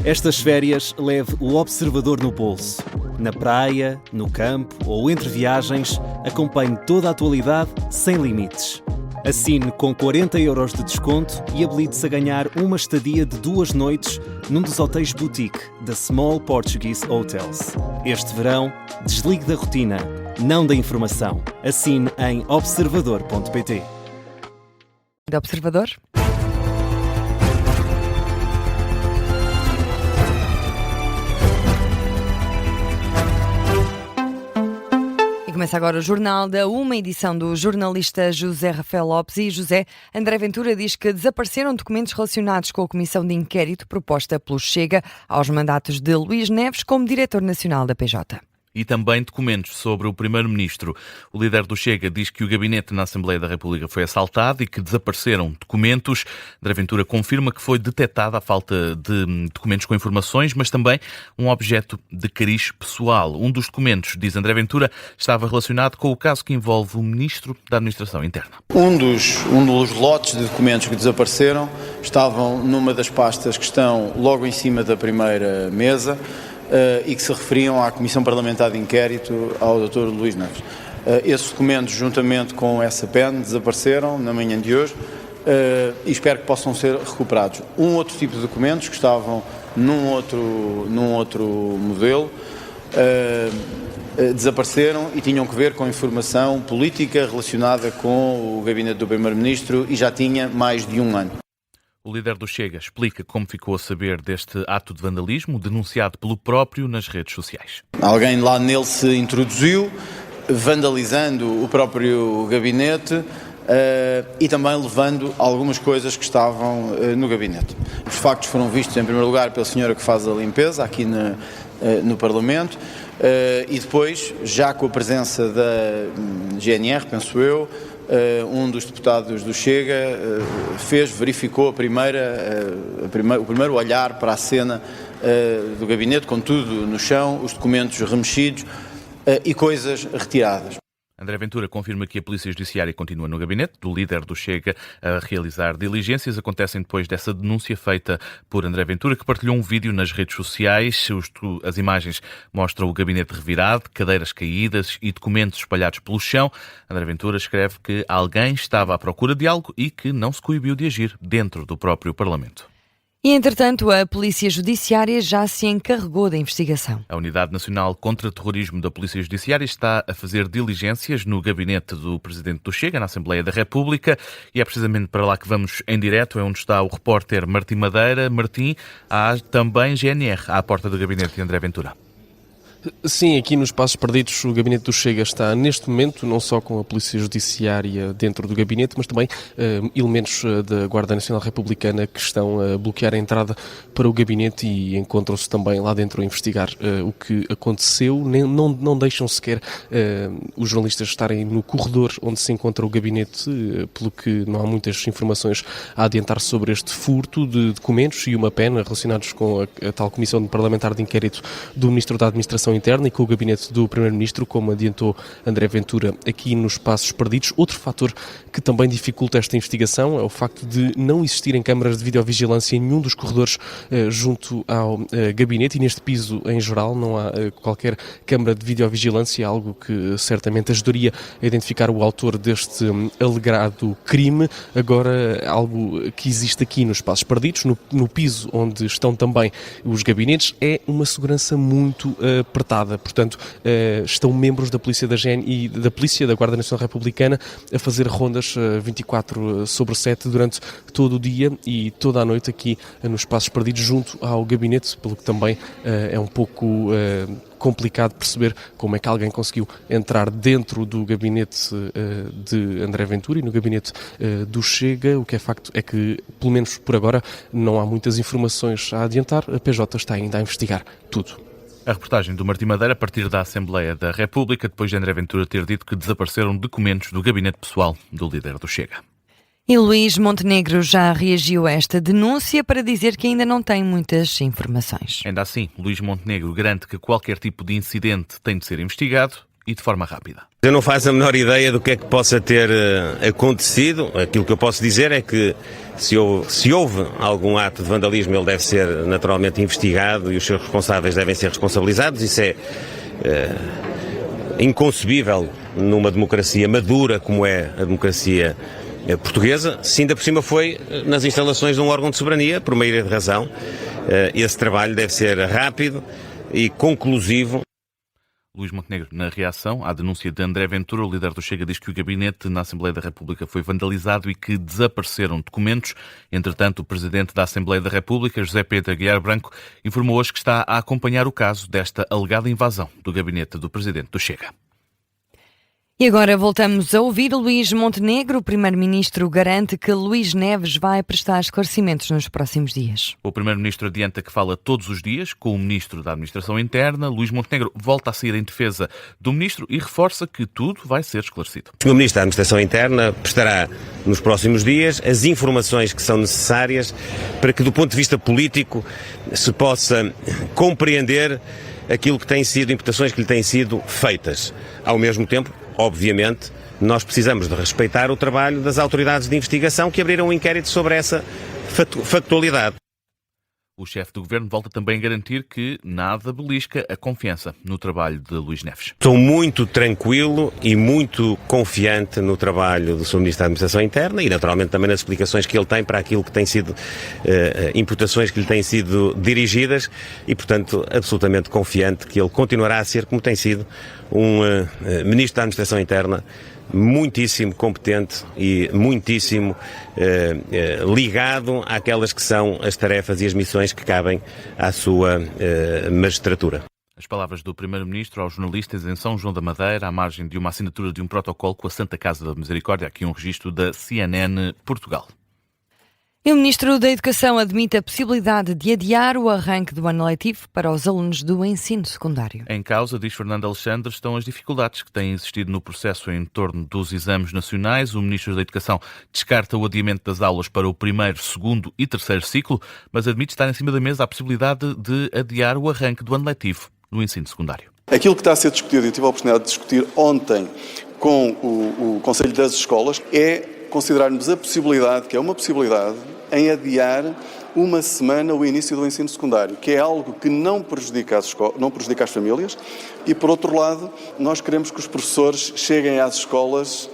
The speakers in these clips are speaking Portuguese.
Estas férias leve o Observador no bolso. Na praia, no campo ou entre viagens, acompanhe toda a atualidade sem limites. Assine com 40€ de desconto e habilite-se a ganhar uma estadia de 2 noites num dos hotéis boutique da Small Portuguese Hotels. Este verão, desligue da rotina, não da informação. Assine em observador.pt. De Observador? Começa agora o Jornal da uma edição do jornalista José Rafael Lopes. E José, André Ventura diz que desapareceram documentos relacionados com a comissão de inquérito proposta pelo Chega aos mandatos de Luís Neves como diretor nacional da PJ. E também documentos sobre o Primeiro-Ministro. O líder do Chega diz que o gabinete na Assembleia da República foi assaltado e que desapareceram documentos. André Ventura confirma que foi detectada a falta de documentos com informações, mas também um objeto de cariz pessoal. Um dos documentos, diz André Ventura, estava relacionado com o caso que envolve o Ministro da Administração Interna. Um dos lotes de documentos que desapareceram estavam numa das pastas que estão logo em cima da primeira mesa, e que se referiam à Comissão Parlamentar de Inquérito ao Dr. Luís Neves. Esses documentos, juntamente com essa PEN, desapareceram na manhã de hoje e espero que possam ser recuperados. Um outro tipo de documentos que estavam num outro modelo desapareceram e tinham que ver com informação política relacionada com o gabinete do Primeiro-Ministro e já tinha mais de um ano. O líder do Chega explica como ficou a saber deste ato de vandalismo denunciado pelo próprio nas redes sociais. Alguém lá nele se introduziu, vandalizando o próprio gabinete e também levando algumas coisas que estavam no gabinete. Os factos foram vistos, em primeiro lugar, pela senhora que faz a limpeza aqui no Parlamento e depois, já com a presença da GNR, penso eu, um dos deputados do Chega verificou o primeiro olhar para a cena do gabinete, com tudo no chão, os documentos remexidos e coisas retiradas. André Ventura confirma que a Polícia Judiciária continua no gabinete do líder do Chega a realizar diligências. Acontecem depois dessa denúncia feita por André Ventura, que partilhou um vídeo nas redes sociais. As imagens mostram o gabinete revirado, cadeiras caídas e documentos espalhados pelo chão. André Ventura escreve que alguém estava à procura de algo e que não se coibiu de agir dentro do próprio Parlamento. E, entretanto, a Polícia Judiciária já se encarregou da investigação. A Unidade Nacional contra Terrorismo da Polícia Judiciária está a fazer diligências no gabinete do Presidente do Chega, na Assembleia da República, e é precisamente para lá que vamos em direto, é onde está o repórter Martim Madeira. Martim, há também GNR à porta do gabinete de André Ventura. Sim, aqui nos Passos Perdidos o gabinete do Chega está neste momento não só com a Polícia Judiciária dentro do gabinete, mas também elementos da Guarda Nacional Republicana que estão a bloquear a entrada para o gabinete e encontram-se também lá dentro a investigar o que aconteceu. Não deixam sequer os jornalistas estarem no corredor onde se encontra o gabinete, pelo que não há muitas informações a adiantar sobre este furto de documentos e uma pena relacionados com a tal Comissão Parlamentar de Inquérito do Ministro da Administração Interna e com o gabinete do Primeiro-Ministro, como adiantou André Ventura aqui nos Passos Perdidos. Outro fator que também dificulta esta investigação é o facto de não existirem câmaras de videovigilância em nenhum dos corredores junto ao gabinete, e neste piso em geral não há qualquer câmara de videovigilância, algo que certamente ajudaria a identificar o autor deste alegado crime. Agora, algo que existe aqui nos Passos Perdidos, no piso onde estão também os gabinetes, é uma segurança muito apertada. Portanto, estão membros da Polícia da GN e da Polícia da Guarda Nacional Republicana a fazer rondas 24/7 durante todo o dia e toda a noite aqui nos Passos Perdidos junto ao gabinete, pelo que também é um pouco complicado perceber como é que alguém conseguiu entrar dentro do gabinete de André Ventura e no gabinete do Chega. O que é facto é que, pelo menos por agora, não há muitas informações a adiantar. A PJ está ainda a investigar tudo. A reportagem do Martim Madeira a partir da Assembleia da República, depois de André Ventura ter dito que desapareceram documentos do gabinete pessoal do líder do Chega. E Luís Montenegro já reagiu a esta denúncia para dizer que ainda não tem muitas informações. Ainda assim, Luís Montenegro garante que qualquer tipo de incidente tem de ser investigado e de forma rápida. Eu não faço a menor ideia do que é que possa ter acontecido. Aquilo que eu posso dizer é que se houve algum ato de vandalismo, ele deve ser naturalmente investigado e os seus responsáveis devem ser responsabilizados. Isso é inconcebível numa democracia madura como é a democracia portuguesa. Se ainda por cima foi nas instalações de um órgão de soberania, por uma ilha de razão, esse trabalho deve ser rápido e conclusivo. Luís Montenegro, na reação à denúncia de André Ventura, o líder do Chega diz que o gabinete na Assembleia da República foi vandalizado e que desapareceram documentos. Entretanto, o presidente da Assembleia da República, José Pedro Aguiar Branco, informou hoje que está a acompanhar o caso desta alegada invasão do gabinete do presidente do Chega. E agora voltamos a ouvir Luís Montenegro. O primeiro-ministro garante que Luís Neves vai prestar esclarecimentos nos próximos dias. O primeiro-ministro adianta que fala todos os dias com o ministro da Administração Interna. Luís Montenegro volta a sair em defesa do ministro e reforça que tudo vai ser esclarecido. O Sr. Ministro da Administração Interna prestará nos próximos dias as informações que são necessárias para que, do ponto de vista político, se possa compreender aquilo que têm sido, imputações que lhe têm sido feitas. Ao mesmo tempo, obviamente, nós precisamos de respeitar o trabalho das autoridades de investigação que abriram um inquérito sobre essa factualidade. O chefe do governo volta também a garantir que nada belisca a confiança no trabalho de Luís Neves. Estou muito tranquilo e muito confiante no trabalho do Sr. Ministro da Administração Interna e, naturalmente, também nas explicações que ele tem para aquilo que tem sido imputações que lhe têm sido dirigidas e, portanto, absolutamente confiante que ele continuará a ser, como tem sido, um Ministro da Administração Interna muitíssimo competente e muitíssimo ligado àquelas que são as tarefas e as missões que cabem à sua magistratura. As palavras do Primeiro-Ministro aos jornalistas em São João da Madeira, à margem de uma assinatura de um protocolo com a Santa Casa da Misericórdia, aqui um registro da CNN Portugal. E o Ministro da Educação admite a possibilidade de adiar o arranque do ano letivo para os alunos do ensino secundário. Em causa, diz Fernando Alexandre, estão as dificuldades que têm existido no processo em torno dos exames nacionais. O Ministro da Educação descarta o adiamento das aulas para o primeiro, segundo e terceiro ciclo, mas admite estar em cima da mesa a possibilidade de adiar o arranque do ano letivo no ensino secundário. Aquilo que está a ser discutido, e tive a oportunidade de discutir ontem com o Conselho das Escolas, é considerarmos a possibilidade, que é uma possibilidade, em adiar uma semana o início do ensino secundário, que é algo que não prejudica as famílias e, por outro lado, nós queremos que os professores cheguem às escolas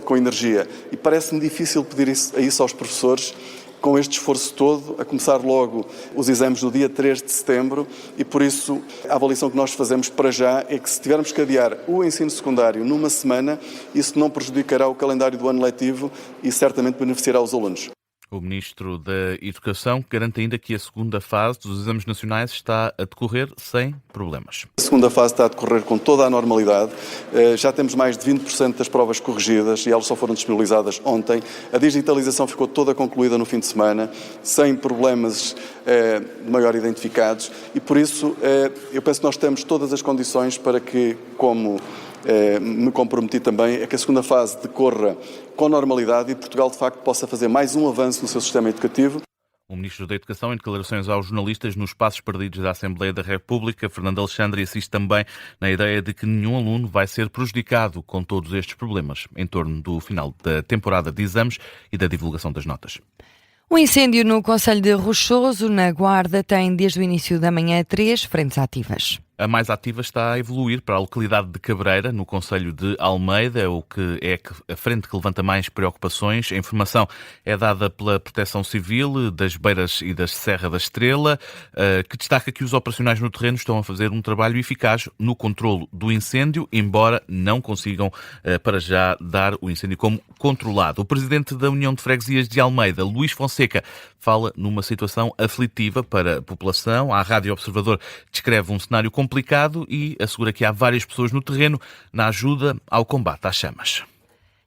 com energia. E parece-me difícil pedir isso aos professores com este esforço todo, a começar logo os exames no dia 3 de setembro e, por isso, a avaliação que nós fazemos para já é que se tivermos que adiar o ensino secundário numa semana, isso não prejudicará o calendário do ano letivo e certamente beneficiará os alunos. O Ministro da Educação garante ainda que a segunda fase dos exames nacionais está a decorrer sem problemas. A segunda fase está a decorrer com toda a normalidade. Já temos mais de 20% das provas corrigidas e elas só foram disponibilizadas ontem. A digitalização ficou toda concluída no fim de semana, sem problemas maior identificados e, por isso, eu penso que nós temos todas as condições para que, como me comprometi também, é que a segunda fase decorra com normalidade e Portugal, de facto, possa fazer mais um avanço no seu sistema educativo. O Ministro da Educação, em declarações aos jornalistas nos passos perdidos da Assembleia da República, Fernando Alexandre, assiste também na ideia de que nenhum aluno vai ser prejudicado com todos estes problemas em torno do final da temporada de exames e da divulgação das notas. O incêndio no concelho de Rochoso, na Guarda, tem desde o início da manhã 3 frentes ativas. A mais ativa está a evoluir para a localidade de Cabreira, no concelho de Almeida, o que é a frente que levanta mais preocupações. A informação é dada pela Proteção Civil das Beiras e da Serra da Estrela, que destaca que os operacionais no terreno estão a fazer um trabalho eficaz no controlo do incêndio, embora não consigam, para já, dar o incêndio como controlado. O presidente da União de Freguesias de Almeida, Luís Fonseca, fala numa situação aflitiva para a população. A Rádio Observador descreve um cenário complicado e assegura que há várias pessoas no terreno na ajuda ao combate às chamas.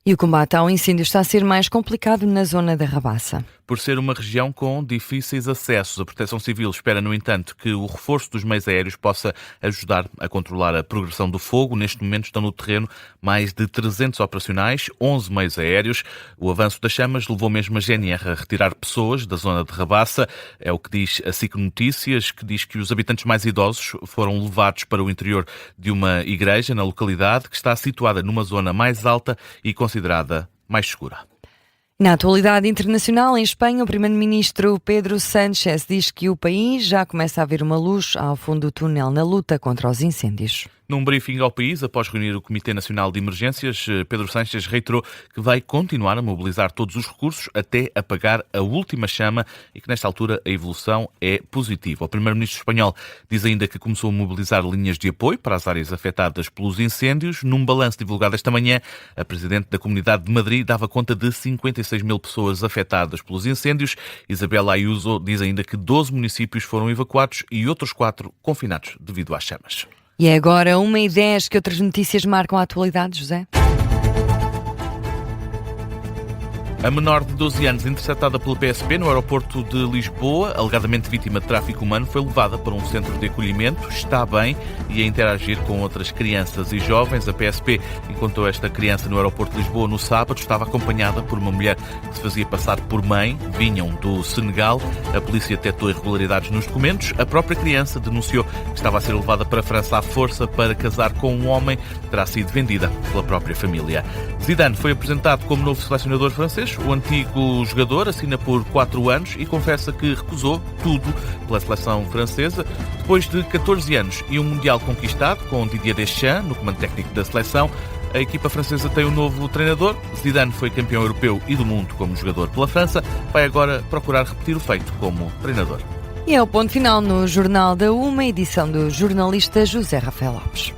E o combate ao incêndio está a ser mais complicado na zona da Rabassa. Por ser uma região com difíceis acessos, a Proteção Civil espera, no entanto, que o reforço dos meios aéreos possa ajudar a controlar a progressão do fogo. Neste momento estão no terreno mais de 300 operacionais, 11 meios aéreos. O avanço das chamas levou mesmo a GNR a retirar pessoas da zona de Rabassa. É o que diz a SIC Notícias, que diz que os habitantes mais idosos foram levados para o interior de uma igreja na localidade, que está situada numa zona mais alta e considerada mais segura. Na atualidade internacional, em Espanha, o primeiro-ministro Pedro Sánchez diz que o país já começa a ver uma luz ao fundo do túnel na luta contra os incêndios. Num briefing ao país, após reunir o Comitê Nacional de Emergências, Pedro Sánchez reiterou que vai continuar a mobilizar todos os recursos até apagar a última chama e que, nesta altura, a evolução é positiva. O primeiro-ministro espanhol diz ainda que começou a mobilizar linhas de apoio para as áreas afetadas pelos incêndios. Num balanço divulgado esta manhã, a presidente da Comunidade de Madrid dava conta de 56 mil pessoas afetadas pelos incêndios. Isabela Ayuso diz ainda que 12 municípios foram evacuados e outros 4 confinados devido às chamas. E é agora 1h10, que outras notícias marcam a atualidade, José? A menor de 12 anos, interceptada pela PSP no aeroporto de Lisboa, alegadamente vítima de tráfico humano, foi levada para um centro de acolhimento, está bem e a interagir com outras crianças e jovens. A PSP encontrou esta criança no aeroporto de Lisboa no sábado, estava acompanhada por uma mulher que se fazia passar por mãe, vinham do Senegal. A polícia detectou irregularidades nos documentos. A própria criança denunciou que estava a ser levada para a França à força para casar com um homem, terá sido vendida pela própria família. Zidane foi apresentado como novo selecionador francês. O antigo jogador assina por 4 anos e confessa que recusou tudo pela seleção francesa. Depois de 14 anos e um Mundial conquistado, com Didier Deschamps no comando técnico da seleção, a equipa francesa tem um novo treinador. Zidane foi campeão europeu e do mundo como jogador pela França. Vai agora procurar repetir o feito como treinador. E é o ponto final no Jornal da Uma, edição do jornalista José Rafael Lopes.